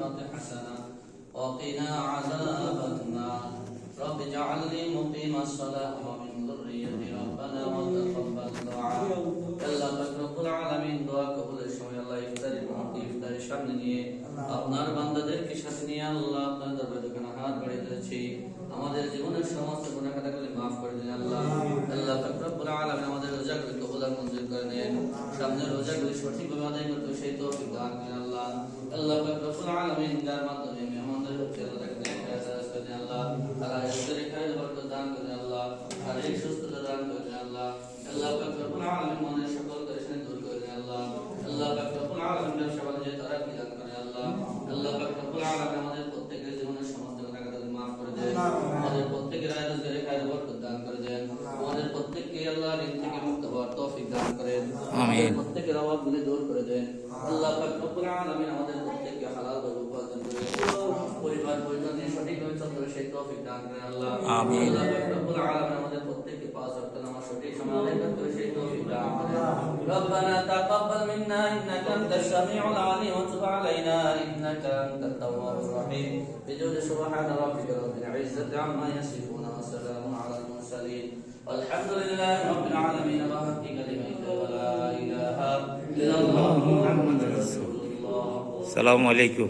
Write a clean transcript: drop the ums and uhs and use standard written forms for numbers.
الآخرة حسنة وقنا عذاب النار رب اجعلني مقيم الصلاة ومن ذريتي ربنا وتقبل دعاء আল্লাহ পাক রব্বুল আলামিন দোয়া কবুলের সময় আল্লাহ ইফতারের সামনে নিয়ে আপনার বান্দাদেরকে সাথে নিয়ে আল্লাহ আপনার দরবারে দোকানে হাত বাড়িয়ে ধরেছি আমাদের জীবনের সমস্ত গুনাহ খাতাগুলি maaf করে দিন আল্লাহ আল্লাহ পাক রব্বুল আলামিন আমাদের রোজাগুলি কবুল আর মঞ্জুর করে নেন সামনে রোজাগুলি সঠিকভাবে আদায় করতে সেই তৌফিক দান করেন আল্লাহ আল্লাহ পাক রব্বুল আলামিন যার মাধ্যমে মেহমানদের হচ্ছে আল্লাহ তাকে নেক হায়াত করে দেন আল্লাহ তাআলা ইফতারের খায়ের বরকত দান করেন আল্লাহ শারীরিক সুস্থতা দান করেন আল্লাহ আল্লাহ পাক রব্বুল আলামিন মনের সকল পরেশানি দূর করে দেন আল্লাহ আল্লাহ পাক রব্বুল আলামিন ব্যবসা বাণিজ্যে তারাক্কি দান করেন আল্লাহ আল্লাহ পাক রব্বুল আলামিন আমাদের প্রত্যেকের জীবনের সমস্ত গুনাহকে maaf করে দেন আমাদের প্রত্যেকের আয়ের খায়ের বরকত দান করে দেন আমাদের প্রত্যেককে আল্লাহ ঋণ থেকে মুক্ত হওয়ার তৌফিক দান করেন আমিন প্রত্যেকের অভাবগুলি দূর করে দেন আল্লাহ পাক রব্বুল আলামিন আমাদের প্রত্যেককে হালাল ভাবে উপার্জন করে পরিবার পরিজন নিয়ে সঠিকভাবে চলতে সেই তৌফিক দান করেন আল্লাহ আমিন আল্লাহ পাক রব্বুল আলামিন আমাদের প্রত্যেককে পাঁচ ওয়াক্ত নামাজ সঠিক সময়ে আদায় করতে সেই তৌফিক দান করেন ربنا تقبل منا انك انت السميع العليم وتب علينا انك انت التواب الرحيم بجود سبحان ربك رب العزة عما يصفون وسلام على المرسلين والحمد لله رب العالمين وحق كلمة ولا اله الا الله محمد رسول الله السلام عليكم